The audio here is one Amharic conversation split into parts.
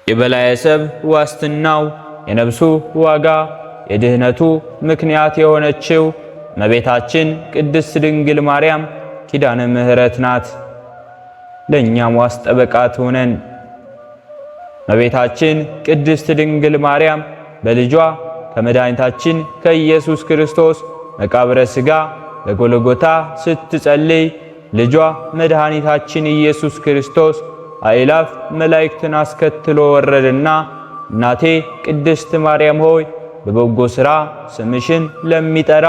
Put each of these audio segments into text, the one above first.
የበላየ ሰብ ዋስትናው የነፍሱ ዋጋ የድህነቱ ምክንያት የሆነችው እመቤታችን ቅድስት ድንግል ማርያም ኪዳነ ምሕረት ናት። ለእኛም ዋስ ጠበቃ ትሆነን። እመቤታችን ቅድስት ድንግል ማርያም በልጇ ከመድኃኒታችን ከኢየሱስ ክርስቶስ መቃብረ ሥጋ በጎልጎታ ስትጸልይ ልጇ መድኃኒታችን ኢየሱስ ክርስቶስ አእላፍ መላእክትን አስከትሎ ወረደና እናቴ ቅድስት ማርያም ሆይ በበጎ ሥራ ስምሽን ለሚጠራ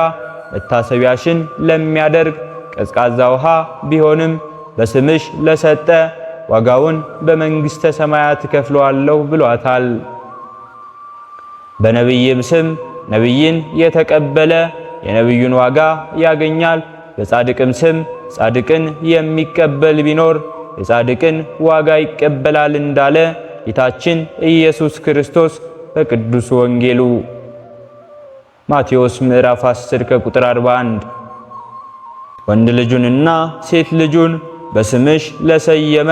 መታሰቢያሽን ለሚያደርግ ቀዝቃዛ ውሃ ቢሆንም በስምሽ ለሰጠ ዋጋውን በመንግሥተ ሰማያት እከፍለዋለሁ ብሏታል። በነቢይም ስም ነቢይን የተቀበለ የነቢዩን ዋጋ ያገኛል። በጻድቅም ስም ጻድቅን የሚቀበል ቢኖር የጻድቅን ዋጋ ይቀበላል እንዳለ ጌታችን ኢየሱስ ክርስቶስ በቅዱስ ወንጌሉ ማቴዎስ ምዕራፍ 10 ከቁጥር 41 ወንድ ልጁንና ሴት ልጁን በስምሽ ለሰየመ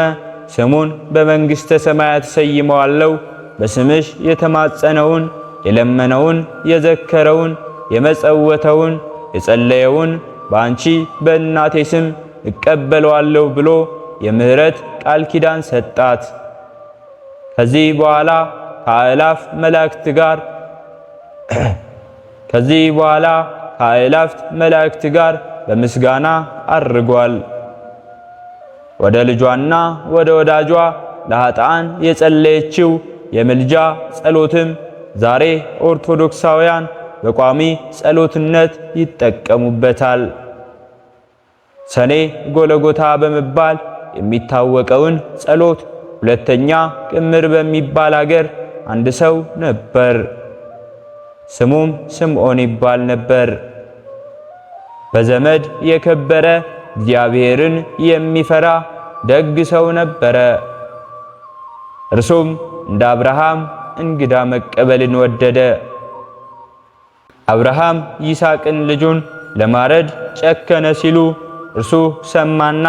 ስሙን በመንግሥተ ሰማያት ሰይመዋለሁ። በስምሽ የተማጸነውን የለመነውን የዘከረውን የመጸወተውን የጸለየውን በአንቺ በእናቴ ስም እቀበለዋለሁ ብሎ የምህረት ቃል ኪዳን ሰጣት። ከዚህ በኋላ ከአእላፍት መላእክት ጋር በምስጋና አርጓል። ወደ ልጇና ወደ ወዳጇ ለኃጥአን የጸለየችው የምልጃ ጸሎትም ዛሬ ኦርቶዶክሳውያን በቋሚ ጸሎትነት ይጠቀሙበታል። ሰኔ ጎለጎታ በመባል የሚታወቀውን ጸሎት ሁለተኛ ቅምር በሚባል አገር አንድ ሰው ነበር። ስሙም ስምዖን ይባል ነበር። በዘመድ የከበረ እግዚአብሔርን የሚፈራ ደግ ሰው ነበረ። እርሱም እንደ አብርሃም እንግዳ መቀበልን ወደደ። አብርሃም ይስሐቅን ልጁን ለማረድ ጨከነ ሲሉ እርሱ ሰማና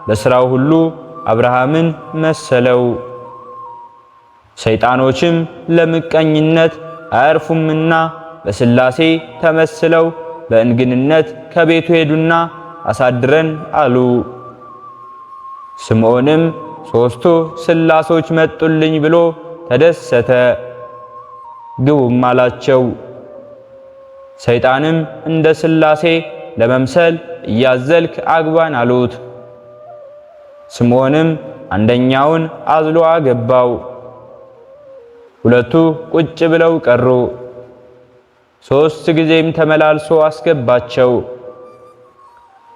በሥራው ሁሉ አብርሃምን መሰለው። ሰይጣኖችም ለምቀኝነት አያርፉምና በሥላሴ ተመስለው በእንግድነት ከቤቱ ሄዱና አሳድረን አሉ። ስምዖንም ሦስቱ ሥላሶች መጡልኝ ብሎ ተደሰተ። ግቡም አላቸው። ሰይጣንም እንደ ሥላሴ ለመምሰል እያዘልክ አግባን አሉት። ስምዖንም አንደኛውን አዝሎ አገባው። ሁለቱ ቁጭ ብለው ቀሩ። 3 ጊዜም ተመላልሶ አስገባቸው።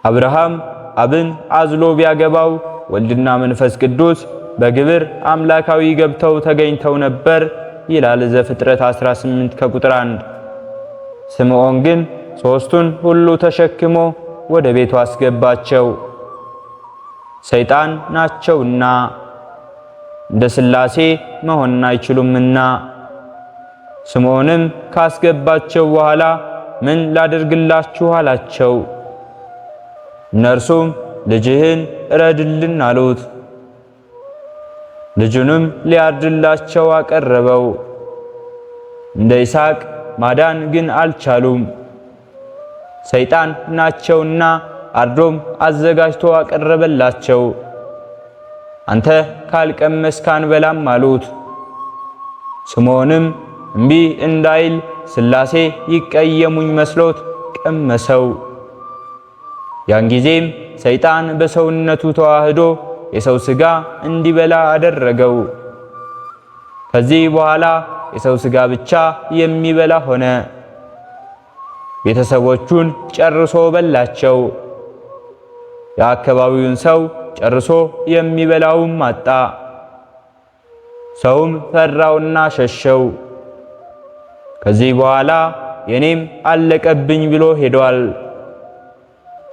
አብርሃም አብን አዝሎ ቢያገባው ወልድና መንፈስ ቅዱስ በግብር አምላካዊ ገብተው ተገኝተው ነበር ይላል ዘፍጥረት 18 ከቁጥር 1። ስምዖን ግን 3ቱን ሁሉ ተሸክሞ ወደ ቤቱ አስገባቸው፣ ሰይጣን ናቸውና እንደ ሥላሴ መሆን አይችሉምና። ስምዖንም ካስገባቸው በኋላ ምን ላድርግላችሁ አላቸው። እነርሱም ልጅህን እረድልን አሉት። ልጁንም ሊያርድላቸው አቀረበው። እንደ ይስሐቅ ማዳን ግን አልቻሉም፣ ሰይጣን ናቸውና። አርዶም አዘጋጅቶ አቀረበላቸው። አንተ ካልቀመስክ አንበላም አሉት። ስምዖንም እምቢ እንዳይል ሥላሴ ይቀየሙኝ መስሎት ቀመሰው። ያን ጊዜም ሰይጣን በሰውነቱ ተዋህዶ የሰው ሥጋ እንዲበላ አደረገው። ከዚህ በኋላ የሰው ሥጋ ብቻ የሚበላ ሆነ። ቤተሰቦቹን ጨርሶ በላቸው። የአካባቢውን ሰው ጨርሶ የሚበላውም አጣ። ሰውም ፈራውና ሸሸው። ከዚህ በኋላ የኔም አለቀብኝ ብሎ ሄዷል።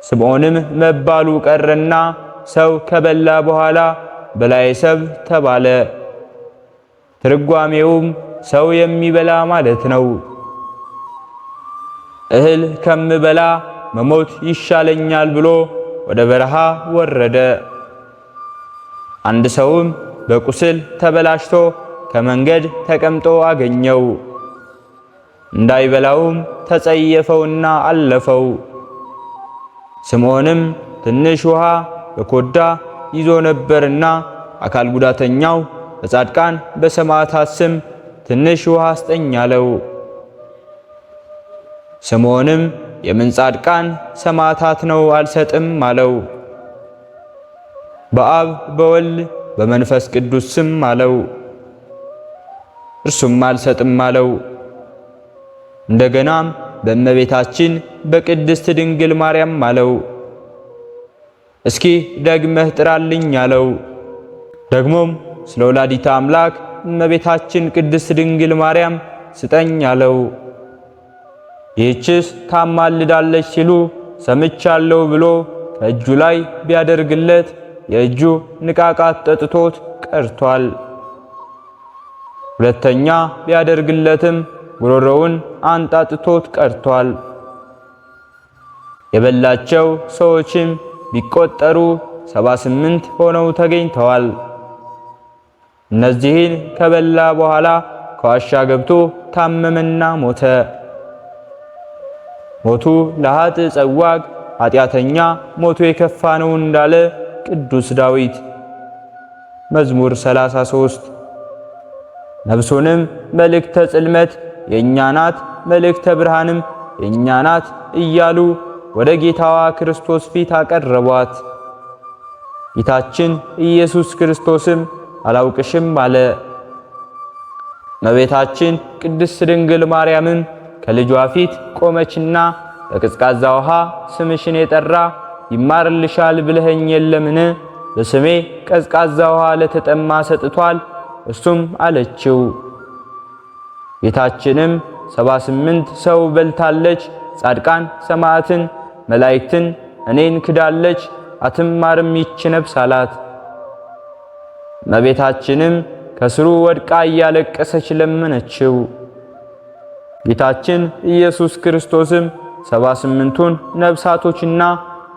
ስምዖንም መባሉ ቀረና ሰው ከበላ በኋላ በላየ ሰብ ተባለ። ትርጓሜውም ሰው የሚበላ ማለት ነው። እህል ከምበላ መሞት ይሻለኛል ብሎ ወደ በረሃ ወረደ። አንድ ሰውም በቁስል ተበላሽቶ ከመንገድ ተቀምጦ አገኘው። እንዳይበላውም ተጸየፈውና አለፈው። ስምዖንም ትንሽ ውሃ በኮዳ ይዞ ነበርና አካል ጉዳተኛው በጻድቃን በሰማዕታት ስም ትንሽ ውሃ አስጠኝ አለው። ስምዖንም የምን ጻድቃን ሰማዕታት ነው አልሰጥም አለው። በአብ በወልድ በመንፈስ ቅዱስ ስም አለው። እርሱም አልሰጥም አለው። እንደገናም በእመቤታችን በቅድስት ድንግል ማርያም አለው። እስኪ ደግመህ ጥራልኝ አለው። ደግሞም ስለ ወላዲተ አምላክ እመቤታችን ቅድስት ድንግል ማርያም ስጠኝ አለው። ይህችስ ታማልዳለች ሲሉ ሰምቻለሁ ብሎ ከእጁ ላይ ቢያደርግለት የእጁ ንቃቃት ጠጥቶት ቀርቷል። ሁለተኛ ቢያደርግለትም ጉሮሮውን አንጣጥቶት ቀርቷል። የበላቸው ሰዎችም ቢቆጠሩ 78 ሆነው ተገኝተዋል። እነዚህን ከበላ በኋላ ከዋሻ ገብቶ ታመመና ሞተ። ሞቱ ለኃጥእ ጸዋግ ኃጢአተኛ ሞቱ የከፋ ነው እንዳለ ቅዱስ ዳዊት መዝሙር 33። ነፍሱንም መልእክተ ጽልመት የእኛ ናት፣ መልእክተ ብርሃንም የእኛ ናት እያሉ ወደ ጌታዋ ክርስቶስ ፊት አቀረቧት። ጌታችን ኢየሱስ ክርስቶስም አላውቅሽም አለ። እመቤታችን ቅድስት ድንግል ማርያምም ከልጇ ፊት ቆመችና በቀዝቃዛ ውሃ ስምሽን የጠራ ይማርልሻል ብለኸኝ የለምን? በስሜ ቀዝቃዛ ውሃ ለተጠማ ሰጥቷል እሱም አለችው። ጌታችንም 78 ሰው በልታለች፣ ጻድቃን ሰማዕትን መላእክትን እኔን ክዳለች፣ አትማርም ይች ነፍስ አላት። እመቤታችንም ከስሩ ወድቃ እያለቀሰች ለመነችው። ጌታችን ኢየሱስ ክርስቶስም 78ቱን ነፍሳቶችና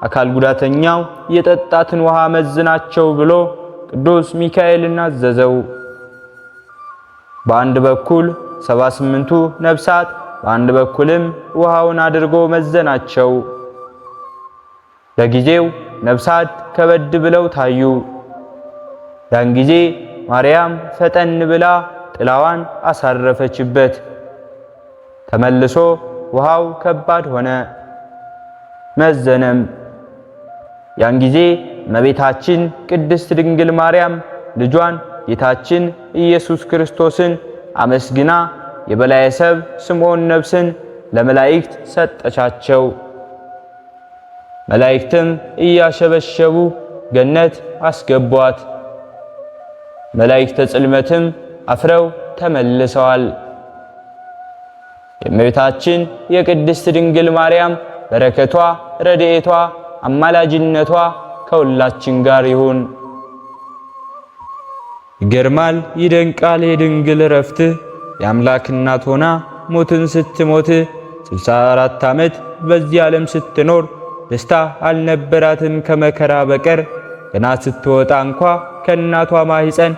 አካል ጉዳተኛው የጠጣትን ውሃ መዝናቸው ብሎ ቅዱስ ሚካኤልን አዘዘው። በአንድ በኩል 78ቱ ነፍሳት በአንድ በኩልም ውሃውን አድርጎ መዘናቸው። ለጊዜው ነፍሳት ከበድ ብለው ታዩ። ያን ጊዜ ማርያም ፈጠን ብላ ጥላዋን አሳረፈችበት። ተመልሶ ውሃው ከባድ ሆነ፣ መዘነም። ያን ጊዜ እመቤታችን ቅድስት ድንግል ማርያም ልጇን ጌታችን ኢየሱስ ክርስቶስን አመስግና የበላየ ሰብ ስምዖን ነፍስን ለመላእክት ሰጠቻቸው። መላእክትም እያሸበሸቡ ገነት አስገቧት። መላእክተ ጽልመትም አፍረው ተመልሰዋል። የእመቤታችን የቅድስት ድንግል ማርያም በረከቷ፣ ረድኤቷ፣ አማላጅነቷ ከሁላችን ጋር ይሁን። ይገርማል ይደንቃል የድንግል ረፍት የአምላክ እናት ሆና ሞትን ስትሞት 64 ዓመት በዚህ ዓለም ስትኖር ደስታ አልነበራትም ከመከራ በቀር። ገና ስትወጣ እንኳ ከእናቷ ማኅፀን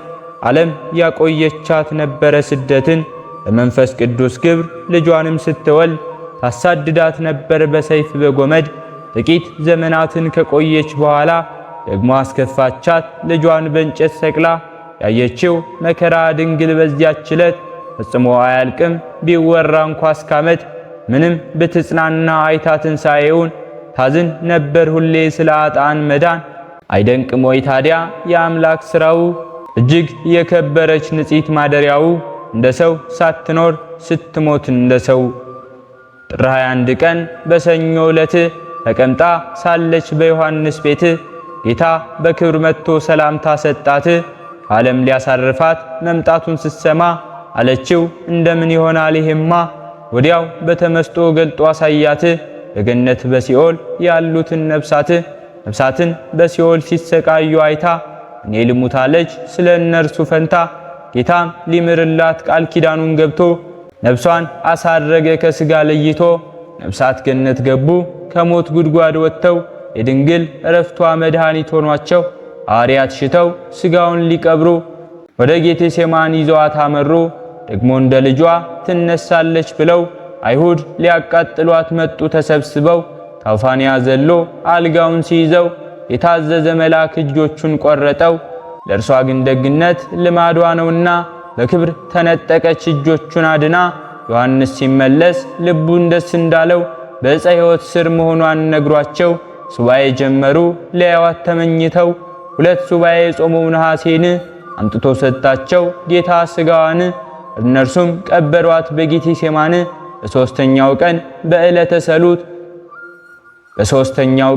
ዓለም ያቆየቻት ነበረ ስደትን። በመንፈስ ቅዱስ ግብር ልጇንም ስትወልድ ታሳድዳት ነበር በሰይፍ በጎመድ። ጥቂት ዘመናትን ከቆየች በኋላ ደግሞ አስከፋቻት ልጇን በእንጨት ሰቅላ። ያየችው መከራ ድንግል በዚያች ዕለት ፈጽሞ አያልቅም ቢወራ እንኳ እስከ ዓመት። ምንም ብትጽናና አይታ ትንሣኤውን ታዝን ነበር ሁሌ ስለ አጣን መዳን። አይደንቅም ወይ ታዲያ የአምላክ ሥራው እጅግ የከበረች ንጽሕት ማደሪያው። እንደ ሰው ሳትኖር ስትሞት እንደ ሰው። ጥር 21 ቀን በሰኞ ዕለት ተቀምጣ ሳለች በዮሐንስ ቤት ጌታ በክብር መጥቶ ሰላምታ ሰጣት። ዓለም ሊያሳርፋት መምጣቱን ስትሰማ አለችው እንደምን ይሆናል ይሄማ? ወዲያው በተመስጦ ገልጦ አሳያት በገነት በሲኦል ያሉትን ነፍሳትን በሲኦል ሲሰቃዩ አይታ እኔ ልሙት አለች ስለ እነርሱ ፈንታ። ጌታም ሊምርላት ቃል ኪዳኑን ገብቶ ነፍሷን አሳረገ ከሥጋ ለይቶ። ነፍሳት ገነት ገቡ ከሞት ጉድጓድ ወጥተው የድንግል ዕረፍቷ መድኃኒት ሆኗቸው ሐዋርያት ሽተው ሥጋውን ሊቀብሩ ወደ ጌቴሴማኒ ይዘዋት አመሩ። ደግሞ እንደ ልጇ ትነሳለች ብለው አይሁድ ሊያቃጥሏት መጡ ተሰብስበው። ታውፋንያ ዘሎ አልጋውን ሲይዘው የታዘዘ መልአክ እጆቹን ቆረጠው። ለእርሷ ግን ደግነት ልማዷ ነውና በክብር ተነጠቀች እጆቹን አድና። ዮሐንስ ሲመለስ ልቡን ደስ እንዳለው በዕፀ ሕይወት ስር መሆኗን ነግሯቸው ሱባኤ ጀመሩ ሊያዩዋት ተመኝተው። 2 ሱባኤ የጾመው ነሐሴን አምጥቶ ሰጣቸው ጌታ ሥጋዋን። እነርሱም ቀበሯት በጌቴሴማኒ። በሦስተኛው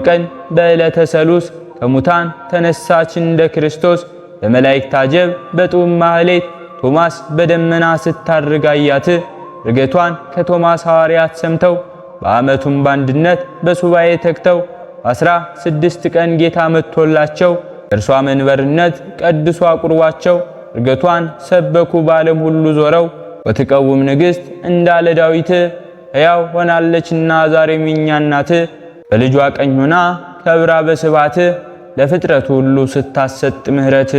ቀን በዕለተ ሰሉስ ከሙታን ተነሳች እንደ ክርስቶስ። በመላእክት አጀብ በጡም ማህሌት ቶማስ በደመና ስታርግ አያት። ርገቷን ከቶማስ ሐዋርያት ሰምተው በዓመቱም በአንድነት በሱባኤ ተግተው 16 ቀን ጌታ መጥቶላቸው እርሷ መንበርነት ቀድሶ አቁርቧቸው ርገቷን ሰበኩ በዓለም ሁሉ ዞረው። ወትቀውም ንግሥት እንዳለ ዳዊት ሕያው ሆናለችና ዛሬም የኛ እናት። በልጇ ቀኝ ሆና ከብራ በስባት ለፍጥረቱ ሁሉ ስታሰጥ ምሕረት።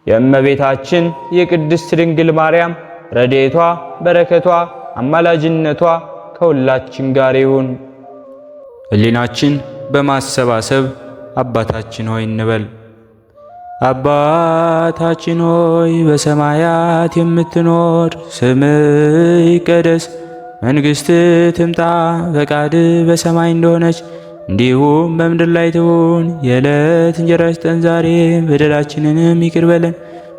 የእመቤታችን የቅድስት ድንግል ማርያም ረድኤቷ በረከቷ አማላጅነቷ ከሁላችን ጋር ይሁን። ሕሊናችን በማሰባሰብ አባታችን ሆይ እንበል። አባታችን ሆይ በሰማያት የምትኖር፣ ስምህ ይቀደስ፣ መንግሥትህ ትምጣ፣ ፈቃድህ በሰማይ እንደሆነች እንዲሁም በምድር ላይ ትሁን። የዕለት እንጀራችንን ስጠን ዛሬ፣ በደላችንንም ይቅር በለን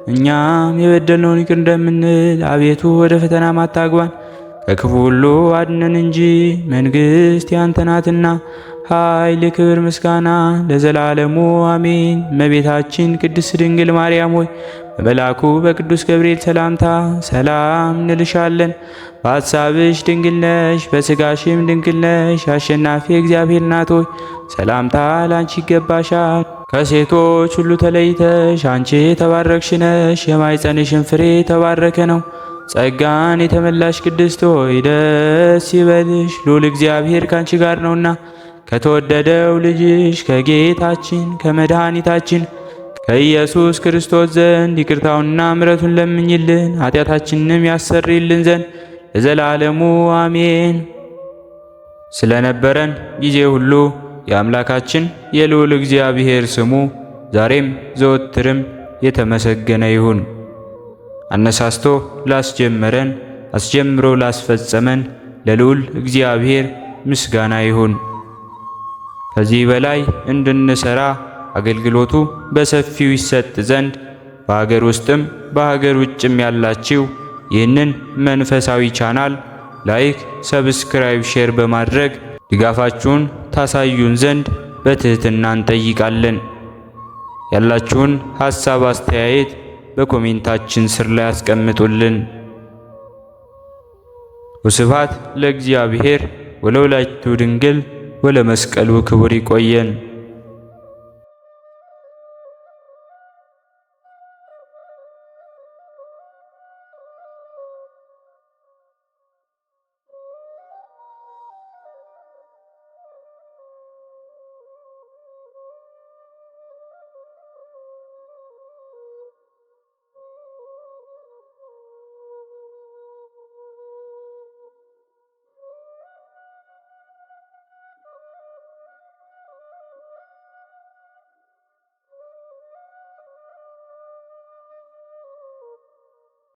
እኛም የበደልነውን ይቅር እንደምንል፣ አቤቱ ወደ ፈተና አታግባን ከክፉ ሁሉ አድነን እንጂ መንግሥት ያንተ ናትና ኃይል፣ ክብር፣ ምስጋና ለዘላለሙ አሜን። እመቤታችን ቅድስት ድንግል ማርያም ሆይ በመልአኩ በቅዱስ ገብርኤል ሰላምታ ሰላም እንልሻለን። በሐሳብሽ ድንግል ነሽ፣ በሥጋሽም ድንግል ነሽ። አሸናፊ እግዚአብሔር እናት ሆይ ሰላምታ ላንቺ ይገባሻል። ከሴቶች ሁሉ ተለይተሽ አንቺ የተባረክሽ ነሽ፣ የማኅፀንሽን ፍሬ የተባረከ ነው። ጸጋን የተመላሽ ቅድስት ሆይ ደስ ይበልሽ፣ ልዑል እግዚአብሔር ካንቺ ጋር ነውና ከተወደደው ልጅሽ ከጌታችን ከመድኃኒታችን ከኢየሱስ ክርስቶስ ዘንድ ይቅርታውንና ምሕረቱን ለምኝልን ኃጢአታችንንም ያሰርይልን ዘንድ ለዘላለሙ አሜን። ስለነበረን ጊዜ ሁሉ የአምላካችን የልዑል እግዚአብሔር ስሙ ዛሬም ዘወትርም የተመሰገነ ይሁን። አነሳስቶ ላስጀመረን አስጀምሮ ላስፈጸመን ለልዑል እግዚአብሔር ምስጋና ይሁን። ከዚህ በላይ እንድንሰራ አገልግሎቱ በሰፊው ይሰጥ ዘንድ በሀገር ውስጥም በሀገር ውጭም ያላችሁ ይህንን መንፈሳዊ ቻናል ላይክ፣ ሰብስክራይብ፣ ሼር በማድረግ ድጋፋችሁን ታሳዩን ዘንድ በትህትና እንጠይቃለን። ያላችሁን ሐሳብ አስተያየት በኮሜንታችን ስር ላይ አስቀምጡልን። ወስብሐት ለእግዚአብሔር ወለወላዲቱ ድንግል ወለመስቀሉ ክቡር። ይቆየን።